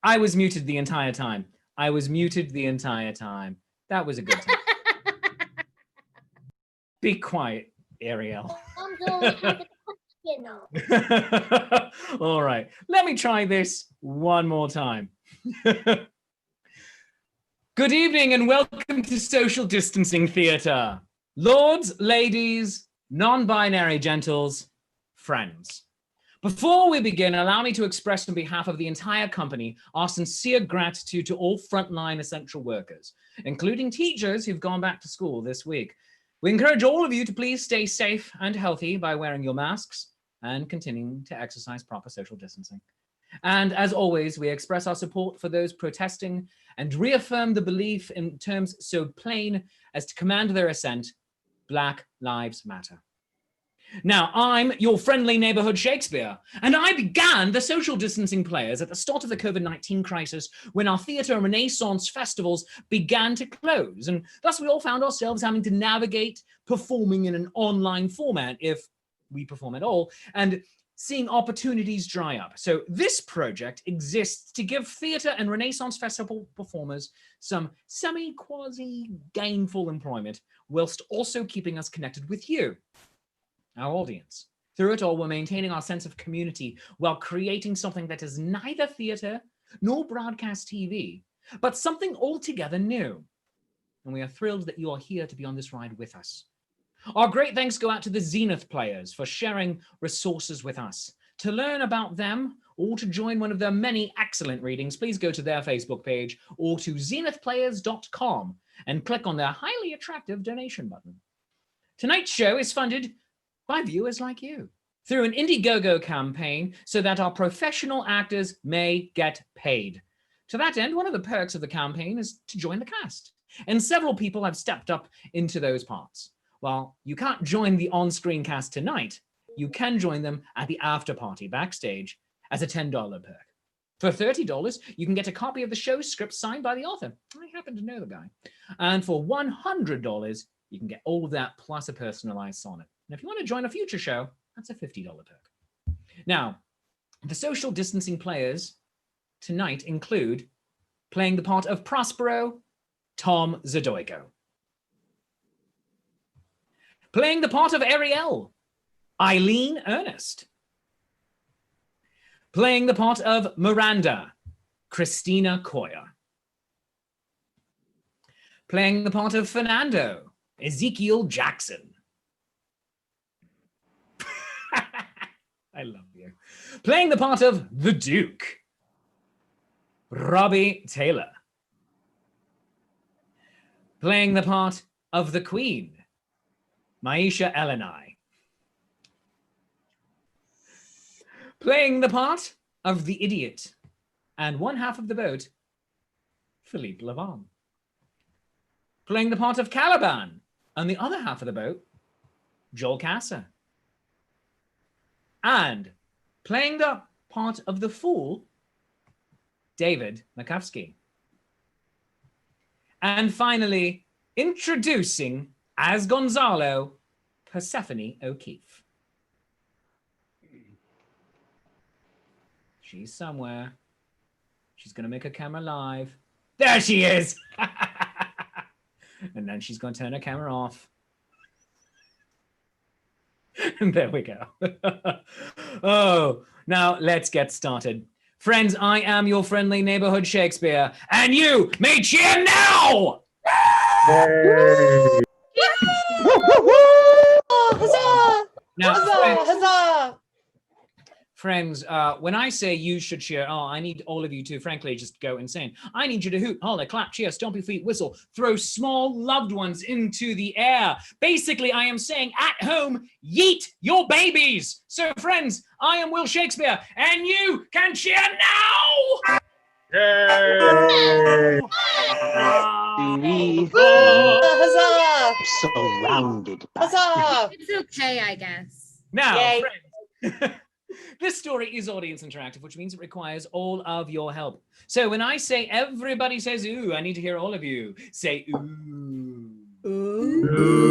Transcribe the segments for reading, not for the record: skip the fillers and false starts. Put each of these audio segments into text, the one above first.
I was muted the entire time. That was a good time. Be quiet, Ariel. All right, let me try this one more time. Good evening and welcome to Social Distancing Theatre. Lords, ladies, non-binary gentles, friends. Before we begin, allow me to express on behalf of the entire company our sincere gratitude to all frontline essential workers, including teachers who've gone back to school this week. We encourage all of you to please stay safe and healthy by wearing your masks and continuing to exercise proper social distancing. And as always, we express our support for those protesting and reaffirm the belief in terms so plain as to command their assent: Black Lives Matter. Now, I'm your friendly neighborhood Shakespeare, and I began the social distancing players at the start of the COVID-19 crisis when our theatre and Renaissance festivals began to close, and thus we all found ourselves having to navigate performing in an online format, if we perform at all, and seeing opportunities dry up. So this project exists to give theatre and Renaissance festival performers some semi-quasi-gainful employment, whilst also keeping us connected with you, our audience. Through it all, we're maintaining our sense of community while creating something that is neither theatre nor broadcast TV, but something altogether new. And we are thrilled that you are here to be on this ride with us. Our great thanks go out to the Zenith players for sharing resources with us. To learn about them or to join one of their many excellent readings, please go to their Facebook page or to zenithplayers.com and click on their highly attractive donation button. Tonight's show is funded by viewers like you through an Indiegogo campaign so that our professional actors may get paid. To that end, one of the perks of the campaign is to join the cast, and several people have stepped up into those parts. While you can't join the on-screen cast tonight, you can join them at the after party backstage as a $10 perk. For $30, you can get a copy of the show's script signed by the author. I happen to know the guy. And for $100, you can get all of that plus a personalized sonnet. And if you want to join a future show, that's a $50 perk. Now, the social distancing players tonight include playing the part of Prospero, Tom Zadoico. Playing the part of Ariel, Eileen Ernest. Playing the part of Miranda, Christina Coyer. Playing the part of Fernando, Ezekiel Jackson. I love you. Playing the part of the Duke, Robbie Taylor. Playing the part of the Queen, Maisha Elenai. Playing the part of the idiot and one half of the boat, Philippe Lavon. Playing the part of Caliban and the other half of the boat, Joel Casa. And playing the part of the fool, David Makowski. And finally, introducing as Gonzalo, Persephone O'Keefe. She's somewhere. She's going to make her camera live. There she is! And then she's going to turn her camera off. And there we go. Oh, now let's get started. Friends, I am your friendly neighborhood Shakespeare, and you may cheer now! Hey. Huzzah! Now, Huzzah! Huzzah! Friends, when I say you should cheer, I need all of you to, frankly, just go insane. I need you to hoot, holler, clap, cheer, stomp your feet, whistle, throw small loved ones into the air. Basically, I am saying at home, yeet your babies. So, friends, I am Will Shakespeare, and you can cheer now! Yay! Huzzah! Surrounded by Huzzah! It's okay, I guess. Now, Yay. friends, this story is audience interactive, which means it requires all of your help. So when I say everybody says ooh, I need to hear all of you say ooh. Ooh.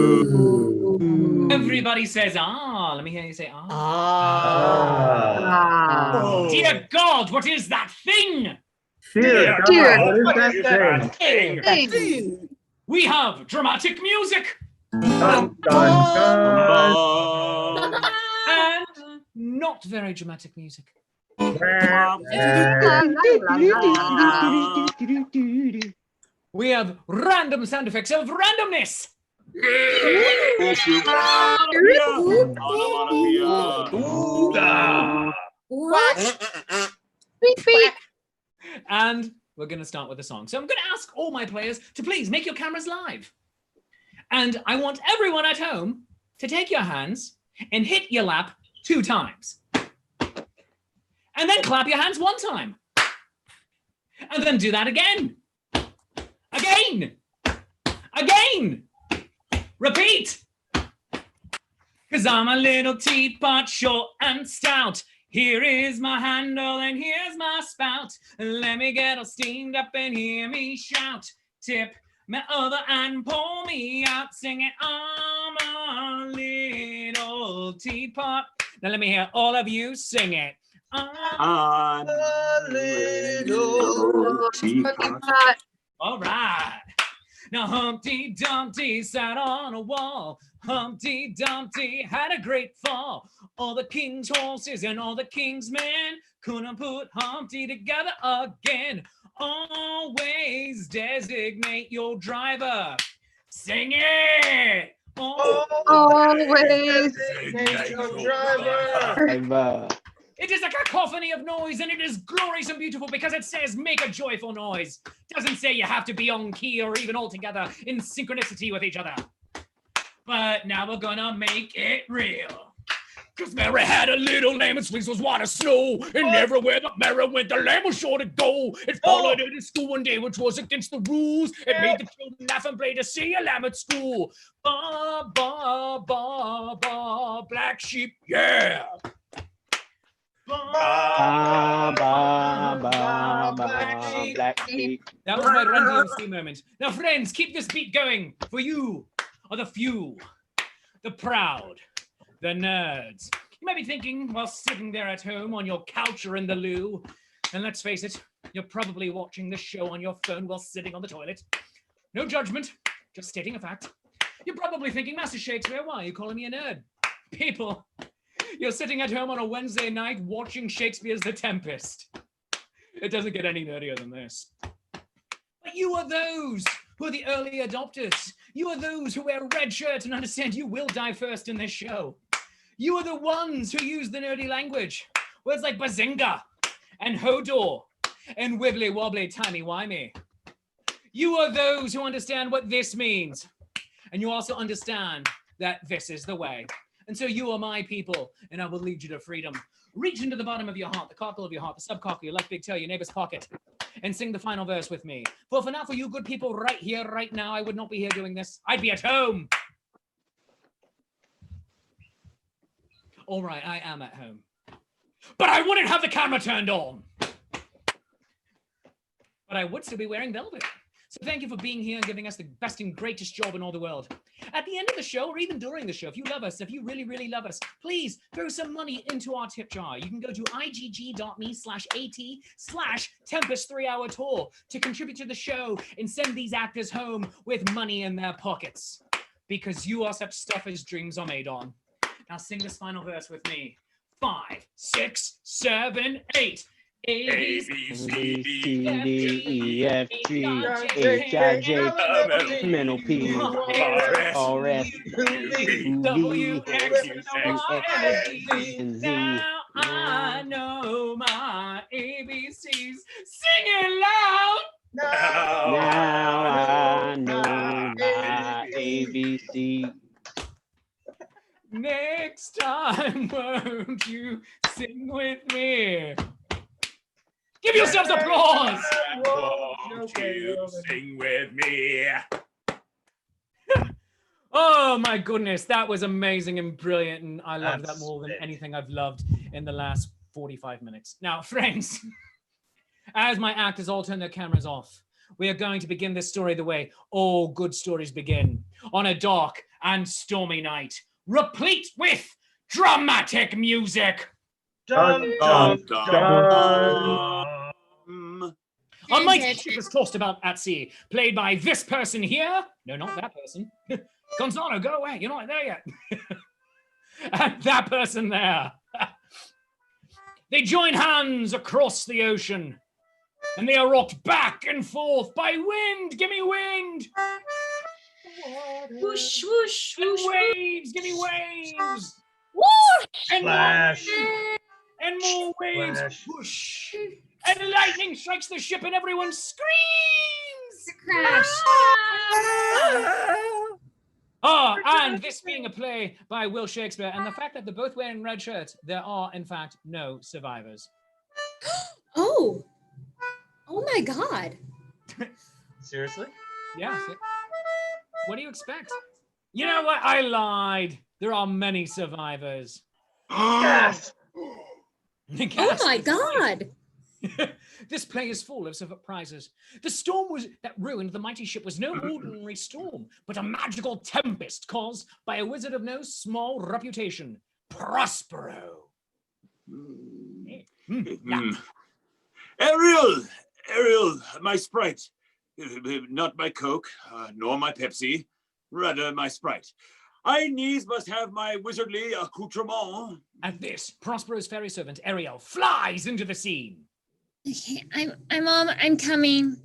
Everybody says ah. Let me hear you say ah. Ah. Dear God, what is that thing? Dear God, what is that thing? We have dramatic music Dun, dun, and not very dramatic music. We have random sound effects of randomness. And we're going to start with a song. So I'm going to ask all my players to please make your cameras live. And I want everyone at home to take your hands and hit your lap 2 times. And then clap your hands 1 time. And then do that again. Again. Again. Repeat. 'Cause I'm a little teapot, short and stout. Here is my handle and here's my spout. Let me get all steamed up and hear me shout. Tip my other and pull me out. Sing it, I'm a little teapot. Now let me hear all of you sing it. I'm a little teapot. All right. Now Humpty Dumpty sat on a wall. Humpty Dumpty had a great fall. All the king's horses and all the king's men couldn't put Humpty together again. Always designate your driver. Sing it. Always designate your driver. It is a cacophony of noise, and it is glorious and beautiful because it says make a joyful noise. It doesn't say you have to be on key or even all together in synchronicity with each other. But now we're gonna make it real. 'Cause Mary had a little lamb and fleece was white as snow. And everywhere that Mary went, the lamb was sure to go. It followed her to school one day, which was against the rules. It made the children laugh and play to see a lamb at school. Ba, ba, ba, ba, black sheep, yeah. Black sheep. That was my Run DMC moment. Now, friends, keep this beat going. For you are the few, the proud, the nerds. You might be thinking while sitting there at home on your couch or in the loo, and let's face it, you're probably watching this show on your phone while sitting on the toilet. No judgment, just stating a fact. You're probably thinking, Master Shakespeare, why are you calling me a nerd? People, you're sitting at home on a Wednesday night watching Shakespeare's The Tempest. It doesn't get any nerdier than this. But you are those who are the early adopters. You are those who wear red shirts and understand you will die first in this show. You are the ones who use the nerdy language. Words like bazinga and hodor and wibbly wobbly timey wimey. You are those who understand what this means. And you also understand that this is the way. And so you are my people, and I will lead you to freedom. Reach into the bottom of your heart, the cockle of your heart, the subcockle, your left big toe, your neighbor's pocket, and sing the final verse with me. For now, for you good people right here, right now, I would not be here doing this. I'd be at home. All right, I am at home. But I wouldn't have the camera turned on. But I would still be wearing velvet. So thank you for being here and giving us the best and greatest job in all the world. At the end of the show, or even during the show, if you love us, if you really, really love us, please throw some money into our tip jar. You can go to igg.me/at/Tempest 3-hour tour to contribute to the show and send these actors home with money in their pockets. Because you are such stuff as dreams are made on. Now sing this final verse with me. 5, 6, 7, 8. A, B, C, D, E, F, G, H, I, J, mental P, R, S, W, X, and Z. Now I know my ABCs. Sing it loud. Now I know my ABC. Next time, won't you sing with me? Give yourselves applause! Won't you sing with me? Oh my goodness, that was amazing and brilliant, and I love that more than anything I've loved in the last 45 minutes. Now, friends, as my actors all turn their cameras off, we are going to begin this story the way all good stories begin, on a dark and stormy night, replete with dramatic music. Dun, dun, dun. A mighty ship is tossed about at sea, played by this person here. No, not that person. Gonzalo, go away. You're not there yet. And that person there. They join hands across the ocean, and they are rocked back and forth by wind. Give me wind. Whoosh, whoosh, And whoosh, waves. Give me waves. And Splash. more, and more waves. Splash. Whoosh. And lightning strikes the ship, and everyone screams. crash. And this being a play by Will Shakespeare, and the fact that they're both wearing red shirts, there are, in fact, no survivors. Oh my God. Seriously? Yeah. What do you expect? You know what? I lied. There are many survivors. Yes. Oh my God. This play is full of surprises. The storm that ruined the mighty ship was no ordinary storm, but a magical tempest caused by a wizard of no small reputation, Prospero. Yeah. Ariel, my sprite. Not my Coke, nor my Pepsi, rather my Sprite. I needs must have my wizardly accoutrement. At this, Prospero's fairy servant, Ariel, flies into the scene. Okay, I'm coming.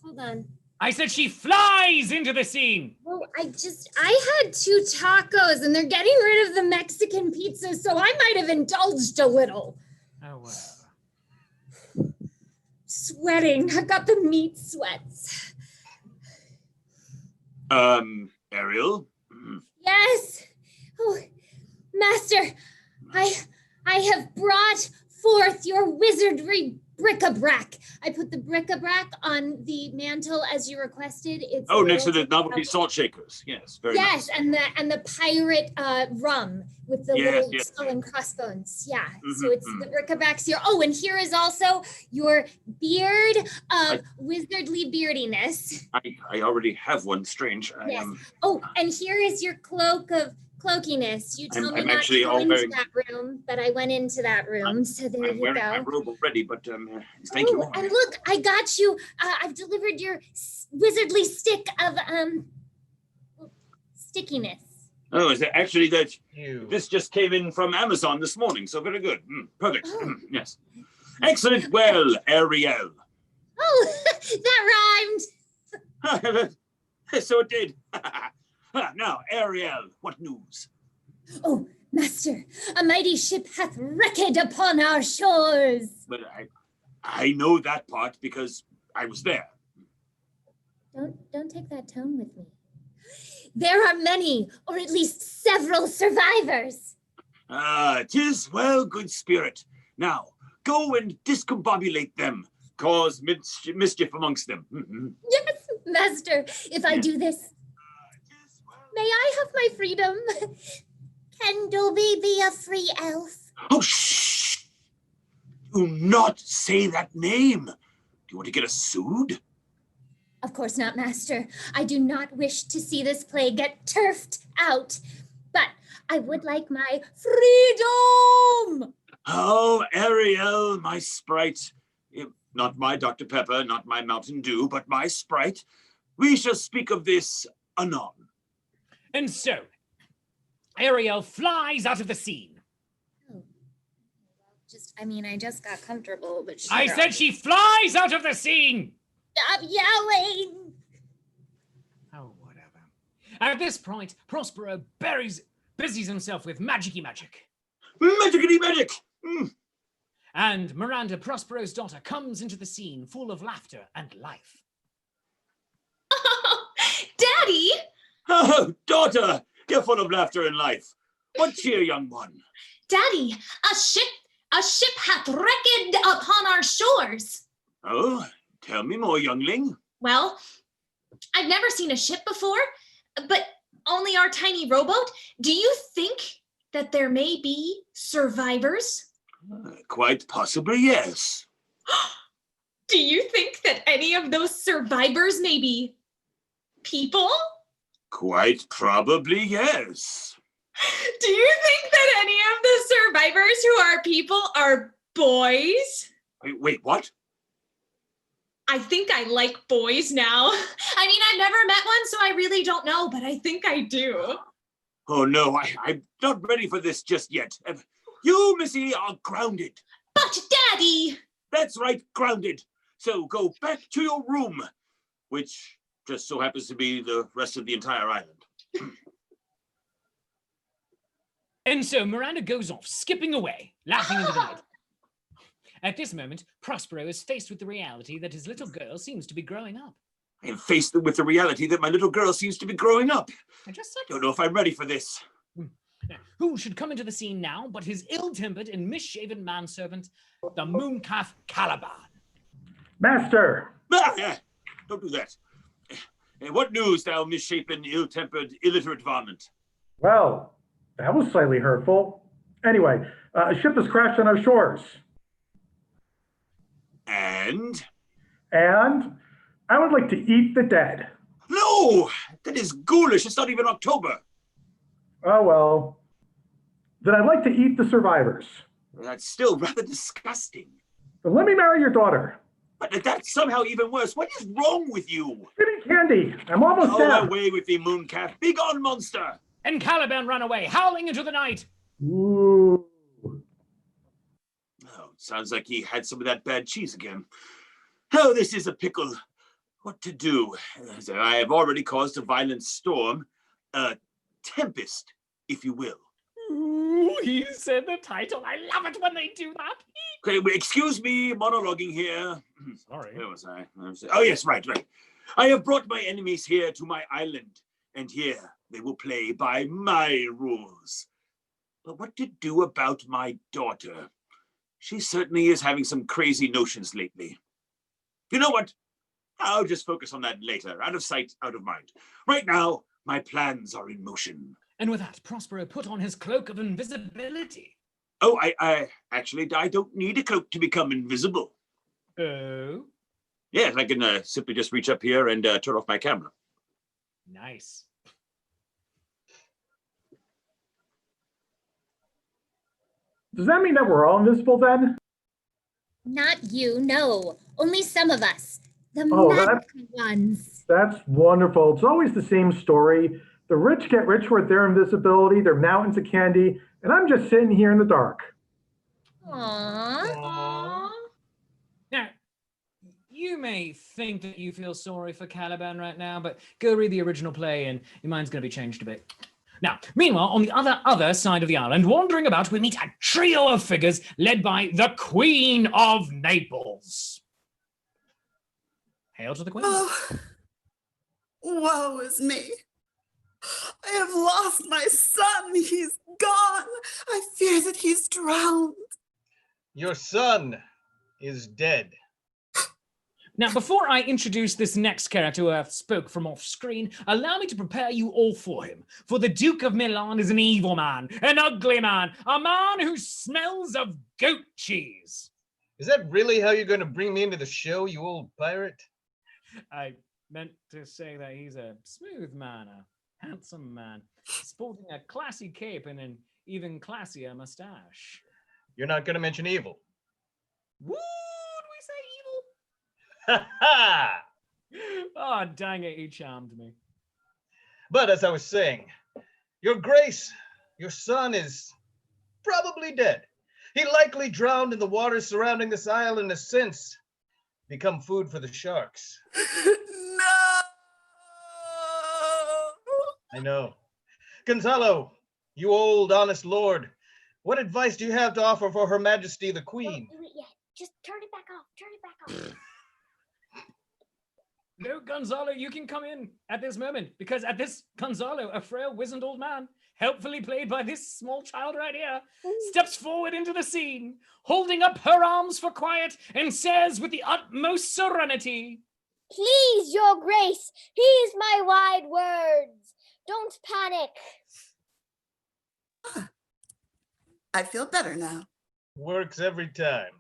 Hold on. I said she flies into the scene. Well, I had 2 tacos and they're getting rid of the Mexican pizza, so I might have indulged a little. Oh, whatever. Sweating. I've got the meat sweats. Ariel? Yes. Oh, Master, I have brought forth your wizardry bric-a-brac. I put the bric-a-brac on the mantle as you requested. It's Next to the novelty salt shakers. Yes, very nice. Yes, and the pirate rum with the little skull and crossbones. Yeah, so it's the bric-a-bracs here. Oh, and here is also your beard of wizardly beardiness. I already have one, strange. Yes. Oh, and here is your cloak of cloakiness. You told me not to go into that room, but I went into that room, so there you go. I'm wearing my robe already, but thank you. And look, I got you. I've delivered your wizardly stick of stickiness. Oh, is it actually that? Ew. This just came in from Amazon this morning, so very good. Perfect. Yes. Excellent. Well, Ariel. Oh, that rhymed. So it did. Now, Ariel, what news? Oh, Master, a mighty ship hath wrecked upon our shores. But I know that part because I was there. Don't take that tone with me. There are many, or at least several survivors. 'Tis well, good spirit. Now, go and discombobulate them. Cause mischief amongst them. Yes, Master, if I do this, may I have my freedom? Can Dobby be a free elf? Oh, shh! Do not say that name. Do you want to get us sued? Of course not, Master. I do not wish to see this play get turfed out, but I would like my freedom! Oh, Ariel, my sprite. Not my Dr. Pepper, not my Mountain Dew, but my sprite. We shall speak of this anon. And so, Ariel flies out of the scene. Oh. I just got comfortable, but sure. I said she flies out of the scene! Stop yelling! Oh, whatever. At this point, Prospero busies himself with magic-y magic. Magic-y magic! And Miranda, Prospero's daughter, comes into the scene full of laughter and life. Oh, Daddy! Oh, daughter, you're full of laughter and life. What cheer, young one? Daddy, a ship hath wrecked upon our shores. Oh, tell me more, youngling. Well, I've never seen a ship before, but only our tiny rowboat. Do you think that there may be survivors? Quite possibly, yes. Do you think that any of those survivors may be people? Quite probably, yes. Do you think that any of the survivors who are people are boys? Wait, what? I think I like boys now. I mean, I've never met one, so I really don't know, but I think I do. Oh no, I'm not ready for this just yet. You, Missy, are grounded. But Daddy! That's right, grounded. So go back to your room, which just so happens to be the rest of the entire island. And so Miranda goes off, skipping away, laughing into the night. At this moment, Prospero is faced with the reality that his little girl seems to be growing up. I am faced with the reality that my little girl seems to be growing up. I just said, Don't know if I'm ready for this. now, who should come into the scene now but his ill-tempered and misshaven manservant, the mooncalf Caliban. Master! Yeah, don't do that. What news, thou misshapen, ill-tempered, illiterate varmint? Well, that was slightly hurtful. Anyway, a ship has crashed on our shores. And? And I would like to eat the dead. No! That is ghoulish. It's not even October. Oh, well. Then I'd like to eat the survivors. That's still rather disgusting. But let me marry your daughter. But that's somehow even worse. What is wrong with you? Give me candy. I'm almost Go dead. away with the mooncalf. Begone, monster! And Caliban ran away, howling into the night. Ooh. Oh, sounds like he had some of that bad cheese again. Oh, this is a pickle. What to do? I have already caused a violent storm. A tempest, if you will. Ooh, he said the title. I love it when they do that. Okay, excuse me, monologuing here. Sorry. Where was I? Oh, yes, right. I have brought my enemies here to my island, and here they will play by my rules. But what to do about my daughter? She certainly is having some crazy notions lately. You know what? I'll just focus on that later. Out of sight, out of mind. Right now, my plans are in motion. And with that, Prospero put on his cloak of invisibility. Oh, I don't need a cloak to become invisible. Oh? Yes, I can simply just reach up here and turn off my camera. Nice. Does that mean that we're all invisible then? Not you, no. Only some of us. The Oh, magic ones. That's wonderful. It's always the same story. The rich get rich with their invisibility, their mountains of candy, and I'm just sitting here in the dark. Aww. Now, you may think that you feel sorry for Caliban right now, but go read the original play and your mind's going to be changed a bit. Now, meanwhile, on the other side of the island, wandering about, we meet a trio of figures led by the Queen of Naples. Hail to the Queen. Oh, woe is me. I have lost my son. He's gone. I fear that he's drowned. Your son is dead. Now, before I introduce this next character who spoke from off screen, allow me to prepare you all for him. For the Duke of Milan is an evil man, an ugly man, a man who smells of goat cheese. Is that really how you're going to bring me into the show, you old pirate? I meant to say that he's a smooth man, a handsome man, sporting a classy cape and an even classier mustache. You're not going to mention evil. Would we say evil? Ha ha! Oh, dang it, he charmed me. But as I was saying, Your Grace, your son is probably dead. He likely drowned in the waters surrounding this island and has since become food for the sharks. No! I know. Gonzalo, you old honest lord, what advice do you have to offer for Her Majesty the Queen? Don't do it yet. Just turn it back off. Turn it back off. No, Gonzalo, you can come in at this moment, because at this, Gonzalo, a frail, wizened old man, helpfully played by this small child right here, steps forward into the scene, holding up her arms for quiet, and says with the utmost serenity, Please, Your Grace, heed my wide words. Don't panic. I feel better now. Works every time.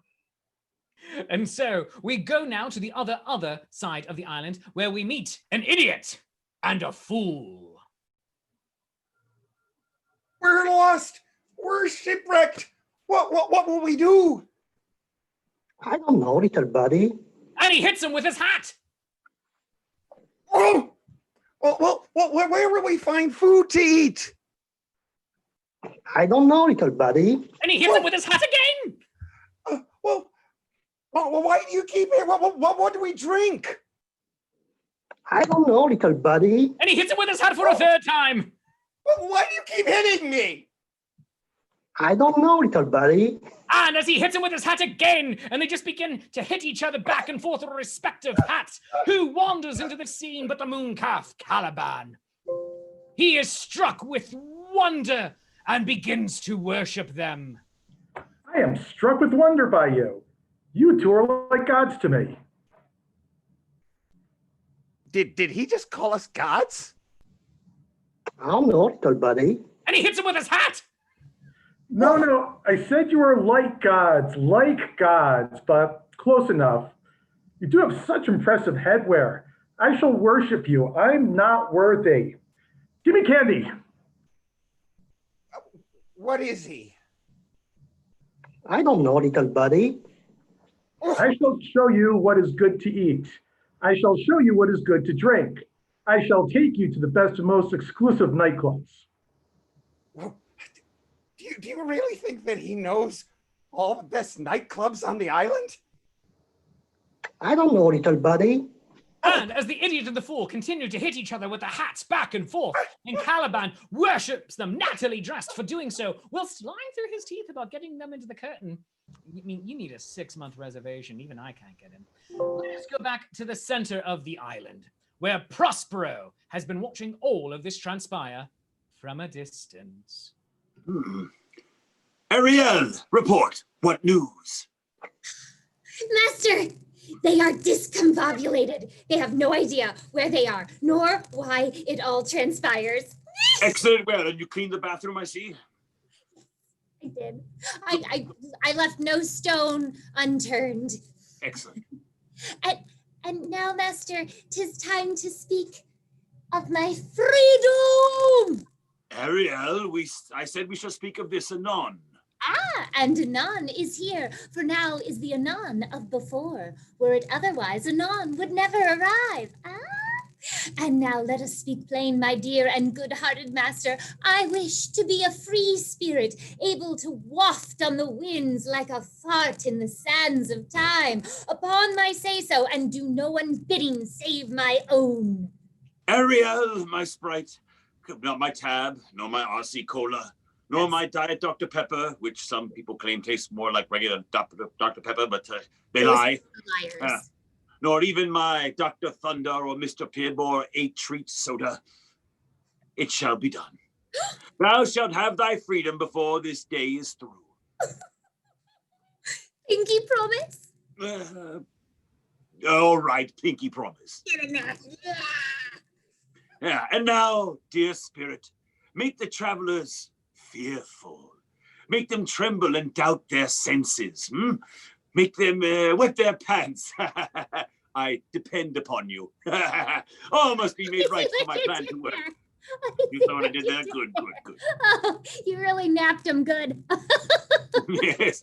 And so we go now to the other side of the island, where we meet an idiot and a fool. We're lost. We're shipwrecked. What will we do? I don't know, little buddy. And he hits him with his hat. Oh! Well, where will we find food to eat? I don't know, little buddy. And he hits him with his hat again. Well, why do you keep it? What do we drink? I don't know, little buddy. And he hits him with his hat for a third time. Well, why do you keep hitting me? I don't know, little buddy. And as he hits him with his hat again, and they just begin to hit each other back and forth with respective hats, who wanders into the scene but the mooncalf, Caliban? He is struck with wonder and begins to worship them. I am struck with wonder by you. You two are like gods to me. Did he just call us gods? I don't know, little buddy. And he hits him with his hat. No, I said you were like gods, but close enough. You do have such impressive headwear. I shall worship you. I'm not worthy. Give me candy. What is he? I don't know, little buddy. I shall show you what is good to eat. I shall show you what is good to drink. I shall take you to the best and most exclusive nightclubs. Well, do you really think that he knows all the best nightclubs on the island? I don't know, little buddy. And as the idiot and the fool continue to hit each other with the hats back and forth, and Caliban worships them, nattily dressed for doing so, whilst lying through his teeth about getting them into the curtain. I mean, you need a 6-month reservation. Even I can't get in. Let's go back to the center of the island, where Prospero has been watching all of this transpire from a distance. Ariel, report. What news? Master, they are discombobulated. They have no idea where they are, nor why it all transpires. Excellent. Well, and you cleaned the bathroom, I see. I did. I left no stone unturned. Excellent. And now, Master, 'tis time to speak of my freedom. Ariel, I said we shall speak of this anon. And anon is here, for now is the anon of before. Were it otherwise, anon would never arrive. And now let us speak plain, my dear and good-hearted master. I wish to be a free spirit, able to waft on the winds like a fart in the sands of time, upon my say-so, and do no one bidding save my own. Ariel, my sprite, not my tab, nor my RC Cola, nor my Diet Dr. Pepper, which some people claim tastes more like regular Dr. Pepper, but they lie. Liars. Nor even my Dr. Thunder or Mr. Peerbore 8-treat soda. It shall be done. Thou shalt have thy freedom before this day is through. Pinky promise? All right, pinky promise. Yeah, and now, dear spirit, make the travelers fearful. Make them tremble and doubt their senses. Make them wet their pants. I depend upon you. All must be made right for my plan to work. You saw what I did there? Good. Oh, you really napped him good. Yes.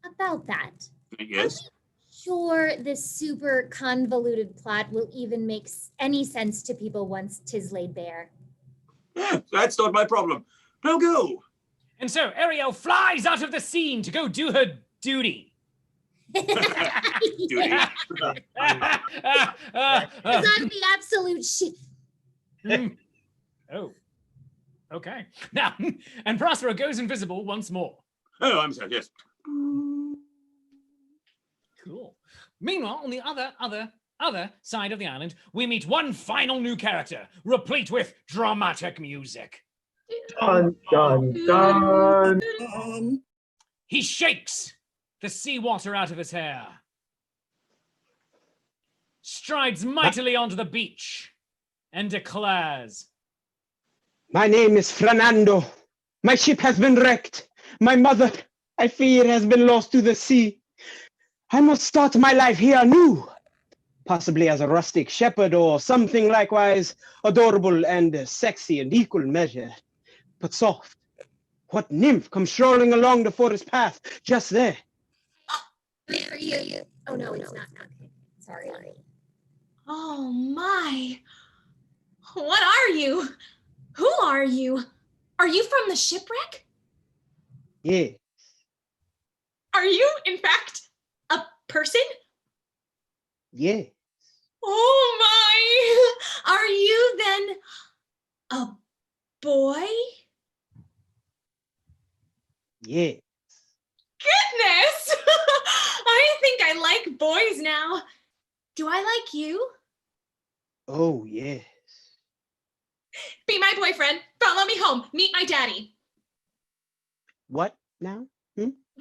About that. Yes? Sure, this super convoluted plot will even make any sense to people once 'tis laid bare. Yeah, that's not my problem. Now go. And so Ariel flies out of the scene to go do her duty. Duty. Because I'm the absolute shit. Oh, okay. Now, and Prospero goes invisible once more. Oh, I'm sorry, yes. Cool. Meanwhile, on the other side of the island, we meet one final new character, replete with dramatic music. Dun, dun, dun. He shakes the seawater out of his hair, strides mightily onto the beach, and declares, My name is Fernando. My ship has been wrecked. My mother, I fear, has been lost to the sea. I must start my life here anew, possibly as a rustic shepherd or something likewise adorable and sexy and equal measure. But soft, what nymph comes strolling along the forest path just there? for you. Oh no, it's not. Okay. Sorry. Oh my. What are you? Who are you? Are you from the shipwreck? Yeah. Are you, in fact, a person? Yeah. Oh my! Are you then a boy? Yeah. Goodness! I think I like boys now. Do I like you? Oh, yes. Be my boyfriend. Follow me home. Meet my daddy. What now?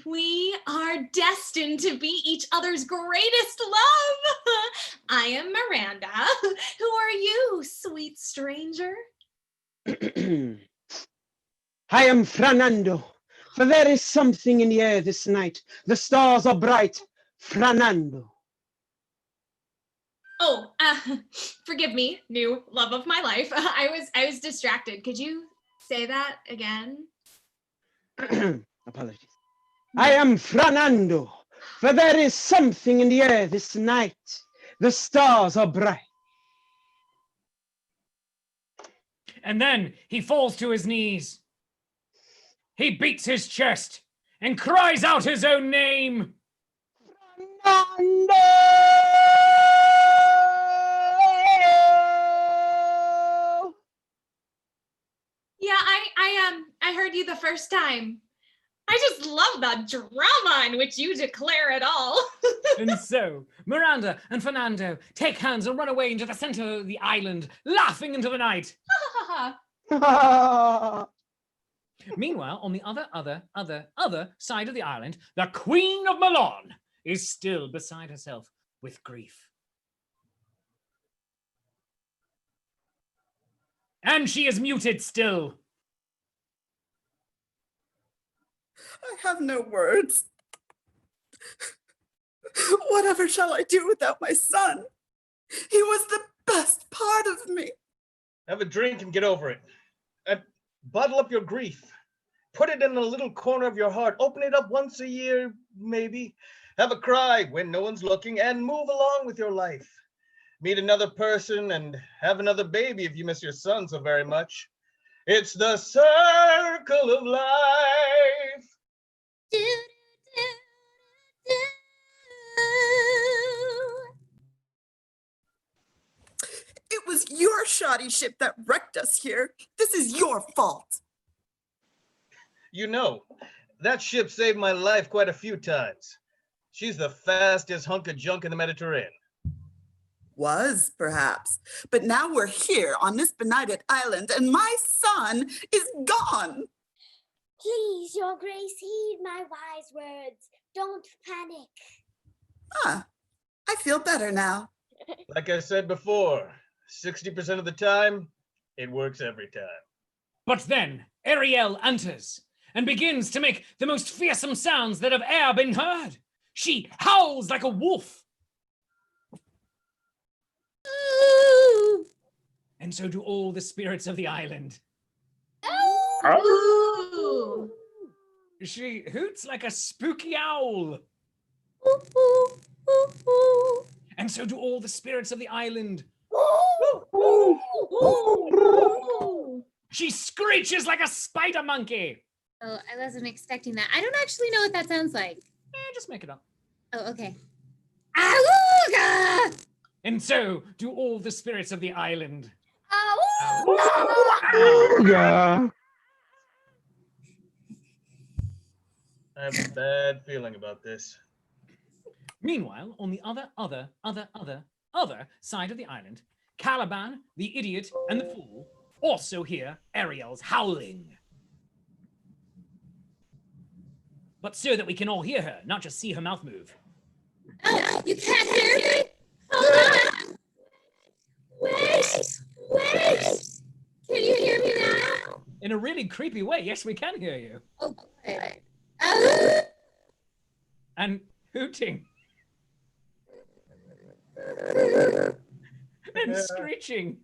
We are destined to be each other's greatest love. I am Miranda. Who are you, sweet stranger? I am Fernando, for there is something in the air this night. The stars are bright. Fernando. Oh, forgive me, new love of my life. I was distracted. Could you say that again? Apologies. I am Fernando, for there is something in the air this night. The stars are bright. And then he falls to his knees. He beats his chest and cries out his own name. Fernando! Yeah, I heard you the first time. I just love the drama in which you declare it all. And so Miranda and Fernando take hands and run away into the center of the island, laughing into the night. Meanwhile, on the other side of the island, the Queen of Milan is still beside herself with grief. And she is muted still. I have no words. Whatever shall I do without my son? He was the best part of me. Have a drink and get over it. And bottle up your grief. Put it in a little corner of your heart. Open it up once a year, maybe. Have a cry when no one's looking and move along with your life. Meet another person and have another baby if you miss your son so very much. It's the circle of life. It was your shoddy ship that wrecked us here. This is your fault. You know, that ship saved my life quite a few times. She's the fastest hunk of junk in the Mediterranean. Was, perhaps. But now we're here on this benighted island and my son is gone. Please, Your Grace, heed my wise words. Don't panic. I feel better now. Like I said before, 60% of the time, it works every time. But then Ariel enters and begins to make the most fearsome sounds that have e'er been heard. She howls like a wolf. And so do all the spirits of the island. Ooh. She hoots like a spooky owl. And so do all the spirits of the island. She screeches like a spider monkey. Oh, I wasn't expecting that. I don't actually know what that sounds like. Just make it up. Oh, okay. Awooga! And so do all the spirits of the island. Yeah. I have a bad feeling about this. Meanwhile, on the other side of the island, Caliban, the idiot, and the fool also hear Ariel's howling. But so that we can all hear her, not just see her mouth move. Oh, you can't hear me? Hold on. Wait. Can you hear me now? In a really creepy way, yes, we can hear you. Oh, good. And hooting. And screeching.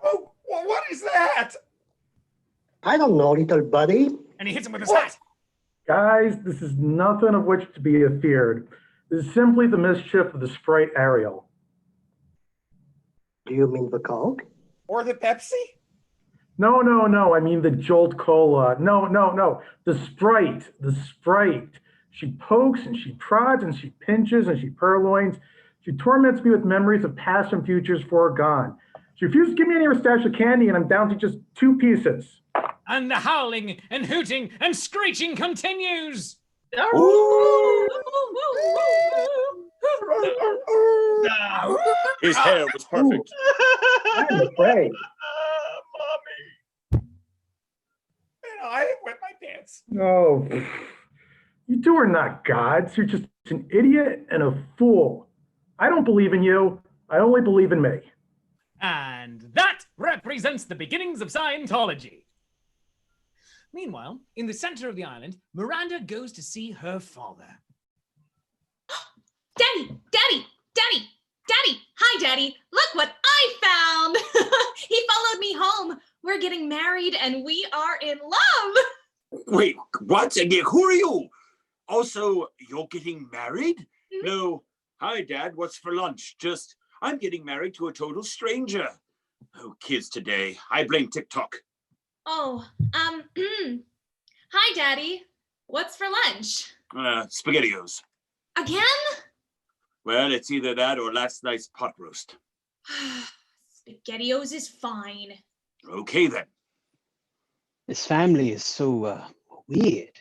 Oh, what is that? I don't know, little buddy. And he hits him with his hat. Guys, this is nothing of which to be feared. This is simply the mischief of the sprite Ariel. Do you mean the Coke? Or the Pepsi? No. I mean the Jolt Cola. No. The Sprite. The Sprite. She pokes and she prods and she pinches and she purloins. She torments me with memories of past and futures foregone. She refused to give me any of her stash of candy, and I'm down to just 2 pieces. And the howling and hooting and screeching continues. His hair was perfect. I'm afraid. I didn't wet my pants. No. You two are not gods. You're just an idiot and a fool. I don't believe in you. I only believe in me. And that represents the beginnings of Scientology. Meanwhile, in the center of the island, Miranda goes to see her father. Daddy! Hi, Daddy! Look what I found! He followed me home. We're getting married and we are in love! Wait, what? Again, who are you? Also, you're getting married? Mm-hmm. No. Hi, Dad. What's for lunch? Just, I'm getting married to a total stranger. Oh, kids today. I blame TikTok. Oh, hi, Daddy. What's for lunch? SpaghettiOs. Again? Well, it's either that or last night's pot roast. SpaghettiOs is fine. Okay, then. This family is so weird.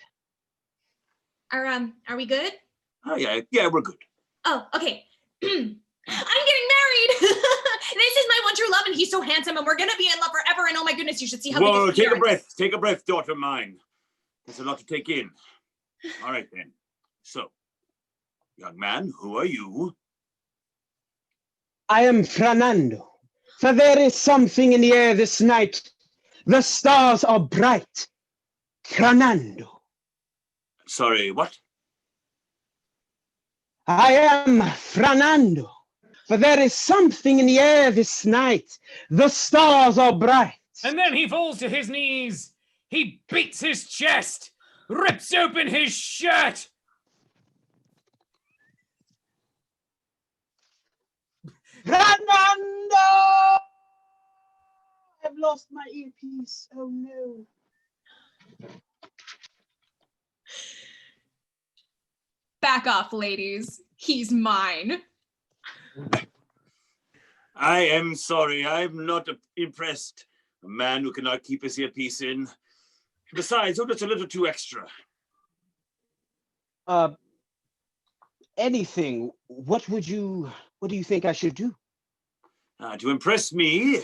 Are we good? Oh, yeah, we're good. Oh, okay. I'm getting married! This is my one true love, and he's so handsome, and we're gonna be in love forever, and oh my goodness, you should see how big Whoa, his take hair a is. breath. Take a breath, daughter mine. There's a lot to take in. All right, then. So, young man, who are you? I am Fernando, for there is something in the air this night. The stars are bright. Fernando. Sorry, what? I am Fernando, for there is something in the air this night. The stars are bright. And then he falls to his knees. He beats his chest, rips open his shirt. Fernando! I've lost my earpiece. Oh no. Back off, ladies. He's mine. I am sorry. I'm not impressed. A man who cannot keep his earpiece in. Besides, you're just a little too extra. Anything. What do you think I should do? To impress me,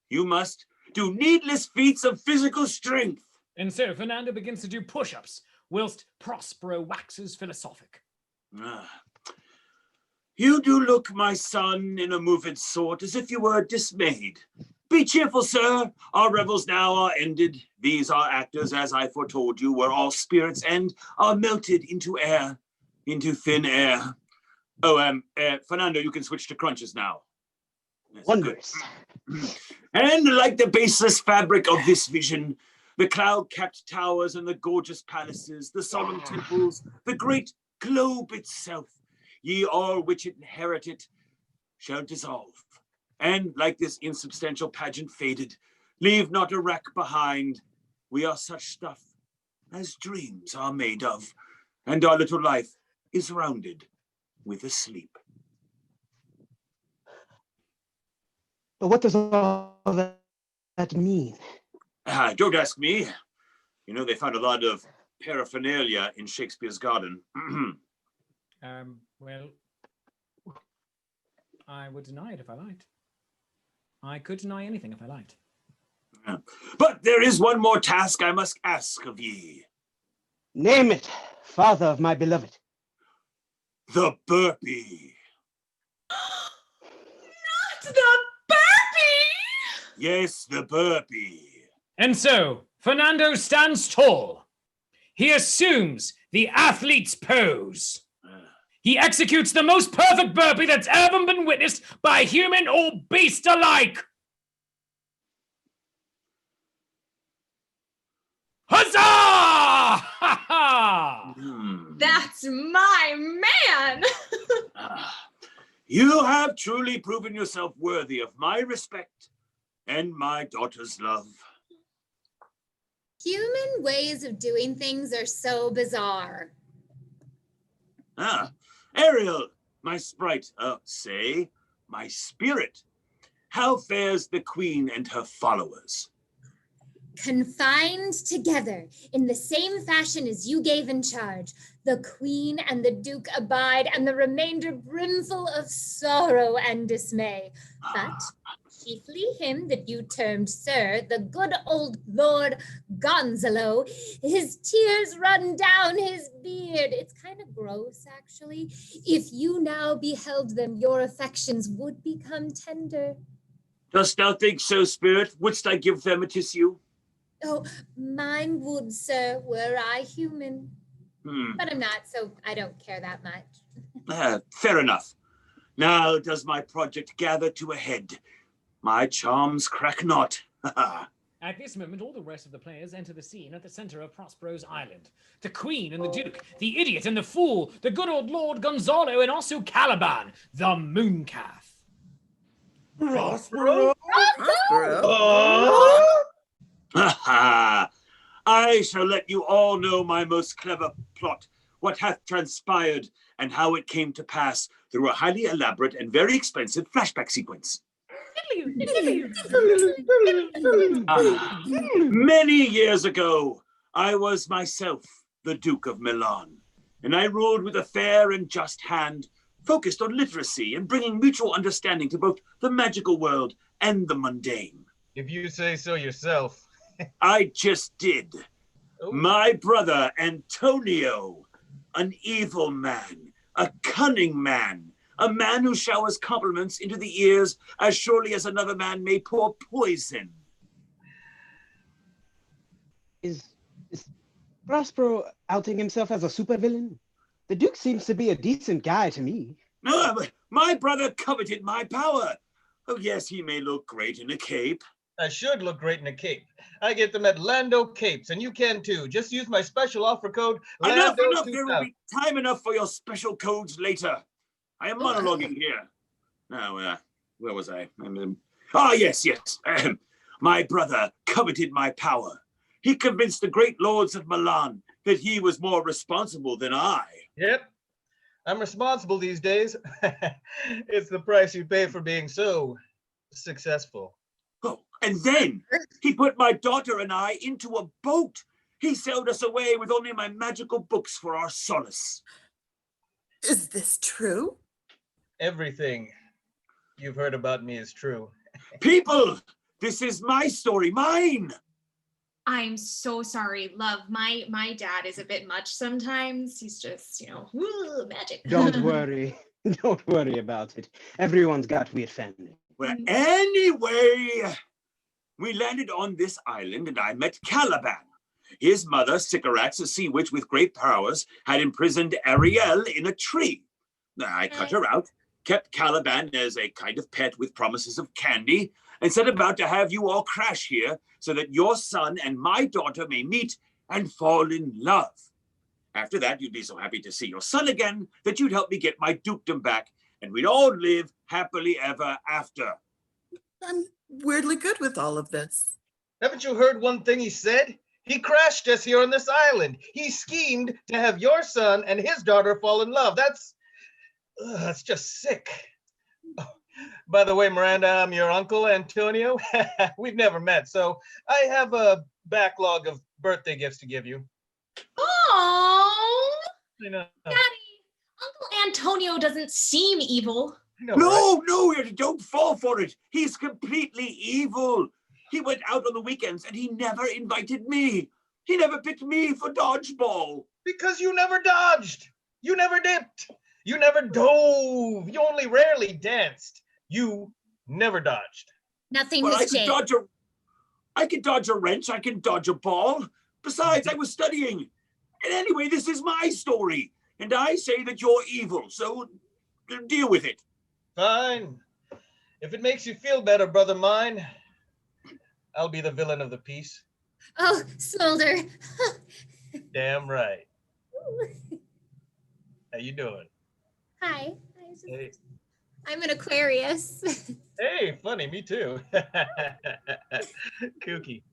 you must do needless feats of physical strength. And so Fernando begins to do push-ups, whilst Prospero waxes philosophic. You do look, my son, in a moved sort, as if you were dismayed. Be cheerful, sir. Our revels now are ended. These are actors, as I foretold you, were all spirits and are melted into air, into thin air. Oh, Fernando, you can switch to crunches now. Yes, wondrous. And like the baseless fabric of this vision, the cloud-capped towers and the gorgeous palaces, the solemn temples, the great globe itself, ye all which inherit it, shall dissolve. And like this insubstantial pageant faded, leave not a wreck behind. We are such stuff as dreams are made of, and our little life is rounded with a sleep. But what does all that mean? Don't ask me. You know, they found a lot of paraphernalia in Shakespeare's garden. Well, I would deny it if I liked. I could deny anything if I liked. But there is one more task I must ask of ye. Name it, father of my beloved. The Burpee. Not the Burpee! Yes, the Burpee. And so, Fernando stands tall. He assumes the athlete's pose. He executes the most perfect burpee that's ever been witnessed by human or beast alike. Huzzah! Ha ha! Huzzah! That's my man! You have truly proven yourself worthy of my respect and my daughter's love. Human ways of doing things are so bizarre. Ariel, my sprite, say, my spirit. How fares the queen and her followers? Confined together in the same fashion as you gave in charge, the queen and the duke abide, and the remainder brimful of sorrow and dismay. But chiefly him that you termed sir, the good old Lord Gonzalo, his tears run down his beard. It's kind of gross, actually. If you now beheld them, your affections would become tender. Dost thou think so, spirit? Wouldst I give them a tissue? Oh, mine would, sir, were I human. But I'm not, so I don't care that much. Fair enough. Now does my project gather to a head. My charms crack not. At this moment, all the rest of the players enter the scene at the center of Prospero's island. The Queen and the Duke, the Idiot and the Fool, the good old Lord Gonzalo, and also Caliban, the Mooncalf. Prospero? I shall let you all know my most clever plot, what hath transpired, and how it came to pass through a highly elaborate and very expensive flashback sequence. Many years ago, I was myself the Duke of Milan, and I ruled with a fair and just hand, focused on literacy and bringing mutual understanding to both the magical world and the mundane. If you say so yourself. I just did. Oh. My brother Antonio, an evil man, a cunning man, a man who showers compliments into the ears as surely as another man may pour poison. Is Prospero outing himself as a supervillain? The Duke seems to be a decent guy to me. No, my brother coveted my power. Oh, yes, he may look great in a cape. I should look great in a cape. I get them at Lando Capes, and you can too. Just use my special offer code. Enough! There will be time enough for your special codes later. I am monologuing here. Now, where was I? Yes. My brother coveted my power. He convinced the great lords of Milan that he was more responsible than I. Yep. I'm responsible these days. It's the price you pay for being so successful. Oh, and then he put my daughter and I into a boat. He sailed us away with only my magical books for our solace. Is this true? Everything you've heard about me is true. People, this is my story, mine. I'm so sorry, love. My dad is a bit much sometimes. He's just, magic. Don't worry. Don't worry about it. Everyone's got weird family. Well, anyway, we landed on this island and I met Caliban. His mother, Sycorax, a sea witch with great powers, had imprisoned Ariel in a tree. I cut her out, kept Caliban as a kind of pet with promises of candy, and set about to have you all crash here so that your son and my daughter may meet and fall in love. After that, you'd be so happy to see your son again that you'd help me get my dukedom back, and we'd all live happily ever after. I'm weirdly good with all of this. Haven't you heard one thing he said? He crashed us here on this island. He schemed to have your son and his daughter fall in love. That's just sick. Oh, by the way, Miranda, I'm your uncle, Antonio. We've never met, so I have a backlog of birthday gifts to give you. Oh, Daddy, Uncle Antonio doesn't seem evil. No, don't fall for it. He's completely evil. He went out on the weekends and he never invited me. He never picked me for dodgeball. Because you never dodged. You never dipped. You never dove. You only rarely danced. You never dodged. Nothing has changed. I can dodge a wrench. I can dodge a ball. Besides, I was studying. And anyway, this is my story. And I say that you're evil, so deal with it. Fine. If it makes you feel better, brother mine, I'll be the villain of the piece. Oh, Smolder. Damn right. How you doing? Hi. Hey. I'm an Aquarius. Hey, funny, me too. Kooky.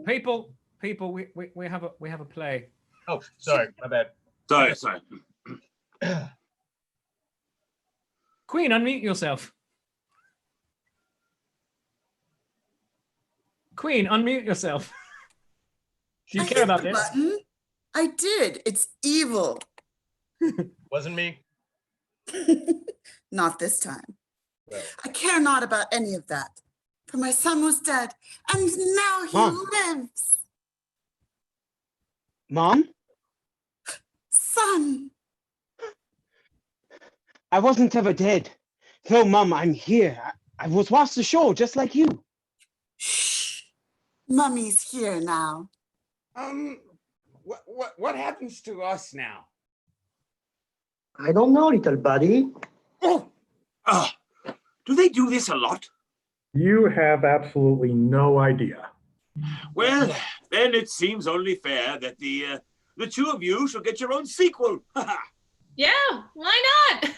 People, we have a play. Oh, sorry, my bad. Sorry. Queen, unmute yourself. Queen, unmute yourself. Do you care about this? Button. I did. It's evil. Wasn't me. Not this time. Well. I care not about any of that. For my son was dead, and now he Mom. lives. Mom, Son. I wasn't ever dead. No, Mom, I'm here. I was washed ashore just like you. Shh. Mummy's here now. What happens to us now? I don't know, little buddy. Do they do this a lot? You have absolutely no idea. Well, then it seems only fair that the two of you shall get your own sequel. Yeah, why not?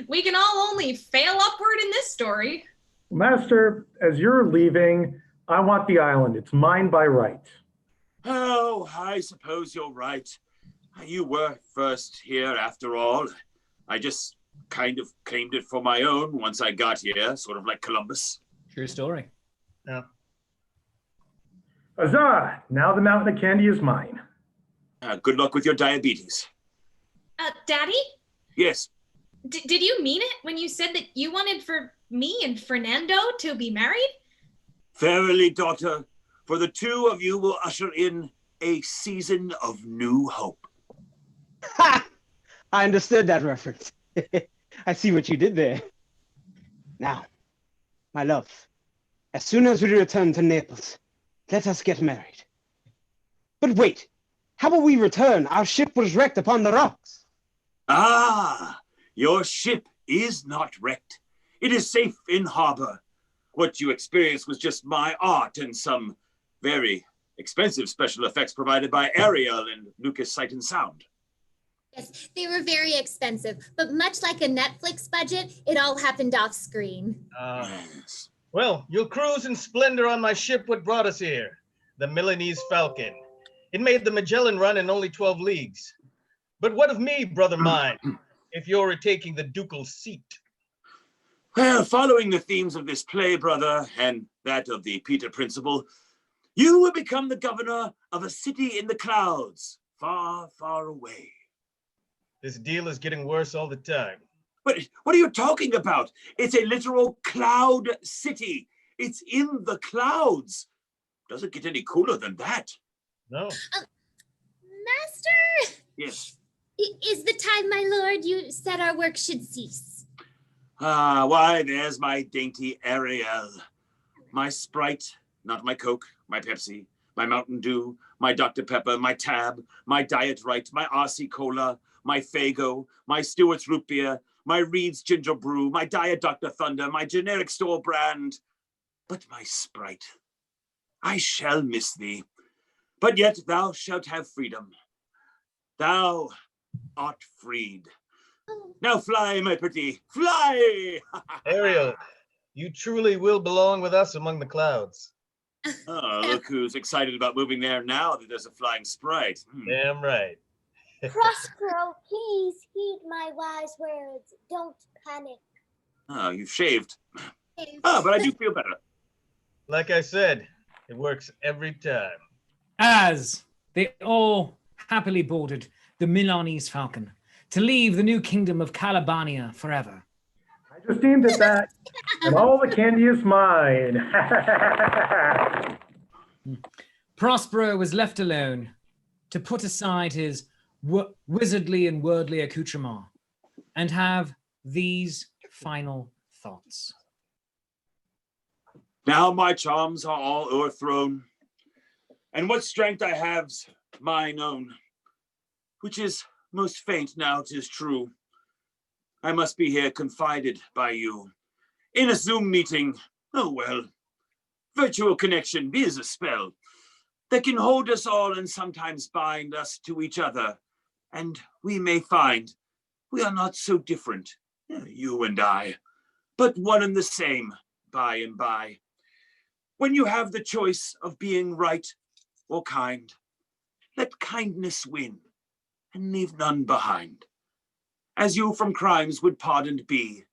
We can all only fail upward in this story. Master, as you're leaving, I want the island. It's mine by right. Oh, I suppose you're right. You were first here after all. I just kind of claimed it for my own once I got here, sort of like Columbus. True story. Yeah. Huzzah! Now the mountain of candy is mine. Good luck with your diabetes. Daddy? Yes. Did you mean it when you said that you wanted for me and Fernando to be married? Verily, daughter, for the two of you will usher in a season of new hope. Ha! I understood that reference. I see what you did there. Now, my love, as soon as we return to Naples, let us get married. But wait, how will we return? Our ship was wrecked upon the rocks. Ah, your ship is not wrecked. It is safe in harbor. What you experienced was just my art and some very expensive special effects provided by Ariel and Lucas Sight and Sound. Yes, they were very expensive, but much like a Netflix budget, it all happened off screen. Yes. Well, you'll cruise in splendor on my ship what brought us here, the Milanese Falcon. It made the Magellan run in only 12 leagues. But what of me, brother mine, if you're retaking the ducal seat? Well, following the themes of this play, brother, and that of the Peter Principle, you will become the governor of a city in the clouds, far, far away. This deal is getting worse all the time. But what are you talking about? It's a literal cloud city. It's in the clouds. Doesn't get any cooler than that. No. Master! Yes. Is the time, my lord, you said our work should cease? Why, there's my dainty Ariel. My Sprite, not my Coke, my Pepsi, my Mountain Dew, my Dr. Pepper, my Tab, my Diet Right, my RC Cola, my Faygo, my Stewart's Root Beer, my Reed's Ginger Brew, my Diet Dr. Thunder, my generic store brand. But my Sprite, I shall miss thee. But yet thou shalt have freedom. Thou art freed. Now fly, my pretty, fly! Ariel, you truly will belong with us among the clouds. Oh, look who's excited about moving there now that there's a flying sprite. Damn right. Prospero, please heed my wise words. Don't panic. Oh, you've shaved. Oh, but I do feel better. Like I said, it works every time. As they all happily boarded the Milanese Falcon to leave the new kingdom of Calabania forever. I just aimed at that, and all the candy is mine. Prospero was left alone to put aside his wizardly and worldly accoutrement and have these final thoughts. Now my charms are all o'erthrown, and what strength I have's mine own, which is most faint now, 'tis true. I must be here confided by you. In a Zoom meeting, oh well, virtual connection is a spell. that can hold us all and sometimes bind us to each other. And we may find we are not so different, you and I, but one and the same by and by. When you have the choice of being right or kind, let kindness win and leave none behind. As you from crimes would pardoned be,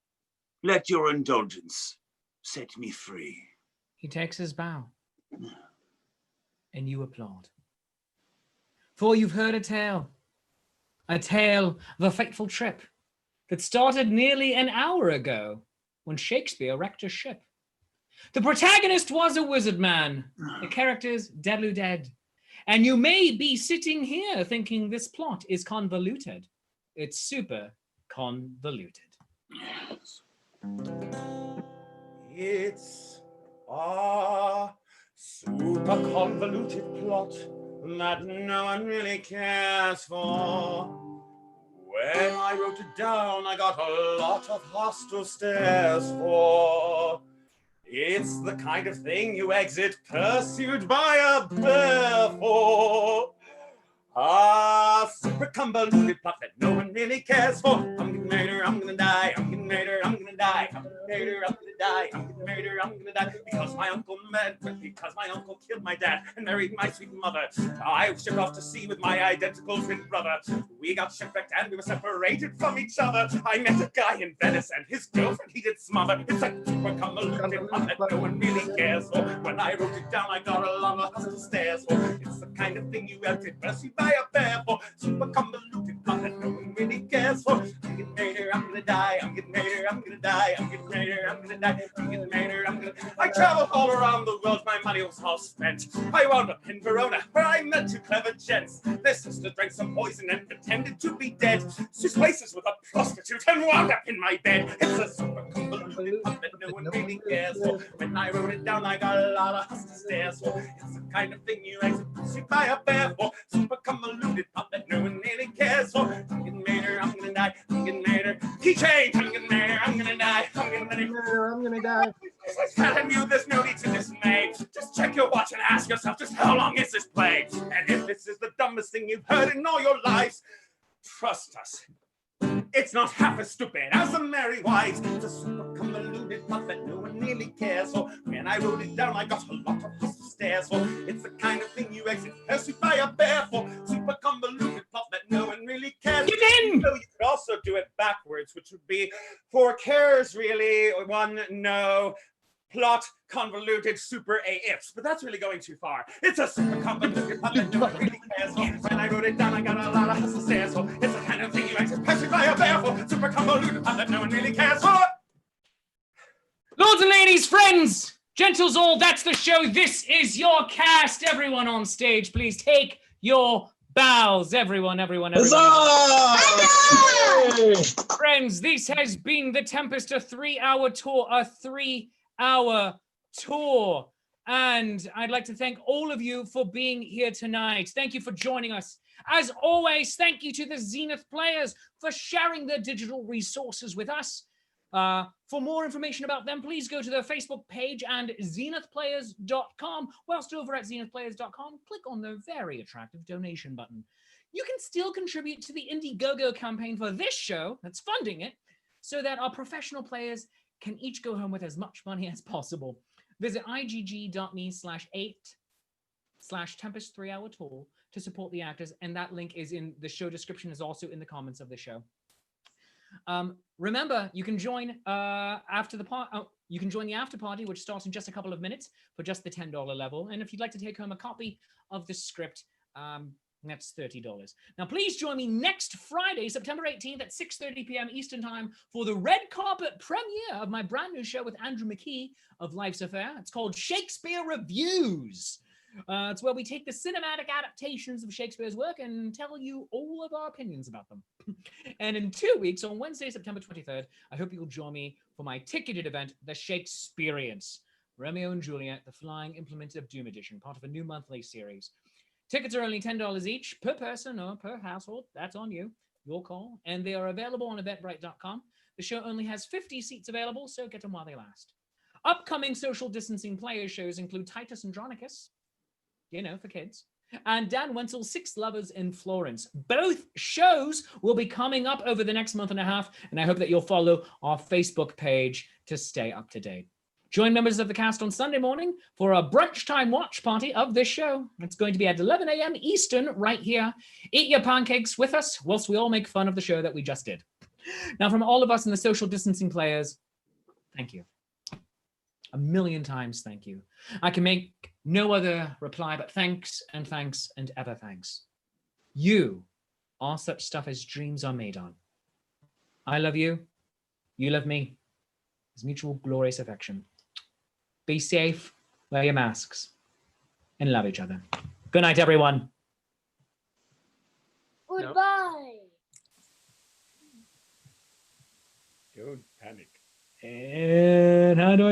let your indulgence set me free. He takes his bow, and you applaud. For you've heard a tale of a fateful trip that started nearly an hour ago when Shakespeare wrecked a ship. The protagonist was a wizard man, the characters deadly dead, and you may be sitting here thinking this plot is convoluted. It's super convoluted. Yes. It's a super convoluted plot that no one really cares for. When I wrote it down, I got a lot of hostile stares for. It's the kind of thing you exit pursued by a bear for. A super convoluted plot that no one really cares for. I'm getting murdered, I'm gonna die. I'm getting murdered, I'm gonna die. I'm getting murdered, I'm gonna die. I'm getting murdered, I'm gonna die. Because my uncle killed my dad and married my sweet mother. I was shipped off to sea with my identical twin brother. We got shipwrecked and we were separated from each other. I met a guy in Venice and his girlfriend he did smother. It's a super convoluted plot that no one really cares for. When I wrote it down, I got a lot of hostile stares for. It's the kind of thing you exit pursued by a bear for. Super convoluted plot that no one really cares for. I'm getting murdered, I'm gonna die. I'm getting murdered, I'm gonna die. I'm getting murdered, I'm gonna die. I'm getting murdered, I'm gonna. I traveled all around the world, my money was all spent. I wound up in Verona, where I met two clever gents. Their sister drank some poison and pretended to be dead. Switched places with a prostitute and wound up in my bed. It's a super convoluted plot that no one really cares for. When I wrote it down, I got a lot of hostile stares for. It's the kind of thing you exit pursued by a bear for. Super convoluted plot that no one really cares for. I'm getting murdered, I'm gonna die. I'm getting murdered. Key change. I'm getting murdered, I'm gonna die. I'm getting murdered, I'm gonna die. I'm telling you, there's no need to dismay. Just check your watch and ask yourself, just how long is this play? And if this is the dumbest thing you've heard in all your lives, trust us, it's not half as stupid as the Merry Wives. It's a super convoluted plot that no one really cares for. When I wrote it down, I got a lot of hostile stares for. It's the kind of thing you exit pursued by a bear for. Super convoluted plot that no one really cares. Get in! So you could also do it backwards, which would be 4 cares really, 1 no. Plot convoluted super AFs, but that's really going too far. It's a super convoluted plot that no one really cares for. When I wrote it down, I got a lot of hostile stares for. It's the kind of thing you exit pursued by a bear for. Super convoluted plot that no one really cares for. Lords and ladies, friends, gentles all, that's the show. This is your cast. Everyone on stage, please take your bows. Everyone. Friends, this has been the Tempest, a 3-hour tour, and I'd like to thank all of you for being here tonight. Thank you for joining us. As always, thank you to the Zenith players for sharing their digital resources with us. For more information about them, please go to their Facebook page and zenithplayers.com. Whilst over at zenithplayers.com, click on the very attractive donation button. You can still contribute to the Indiegogo campaign for this show that's funding it, so that our professional players can each go home with as much money as possible. Visit igg.me/8/Tempest 3-hour tour to support the actors, and that link is in the show description, is also in the comments of the show. Remember, you can join you can join the after party, which starts in just a couple of minutes for just the $10 level. And if you'd like to take home a copy of the script, that's $30. Now, please join me next Friday, September 18th at 6:30 p.m. Eastern Time for the red carpet premiere of my brand new show with Andrew McKee of Life's Affair. It's called Shakespeare Reviews. It's where we take the cinematic adaptations of Shakespeare's work and tell you all of our opinions about them. And in 2 weeks, on Wednesday, September 23rd, I hope you'll join me for my ticketed event, The Shakespeareans, Romeo and Juliet, the Flying Implement of Doom edition, part of a new monthly series. Tickets are only $10 each per person or per household. That's on you, your call. And they are available on eventbrite.com. The show only has 50 seats available, so get them while they last. Upcoming social distancing player shows include Titus Andronicus. for kids. And Dan Wenzel's Six Lovers in Florence. Both shows will be coming up over the next month and a half, and I hope that you'll follow our Facebook page to stay up to date. Join members of the cast on Sunday morning for a brunch time watch party of this show. It's going to be at 11 a.m. Eastern right here. Eat your pancakes with us whilst we all make fun of the show that we just did. Now, from all of us in the social distancing players, thank you. A million times thank you. I can make no other reply but thanks and thanks and ever thanks. You are such stuff as dreams are made on. I love you. You love me. It's mutual glorious affection. Be safe, wear your masks, and love each other. Good night, everyone. Goodbye. Don't panic. And how do I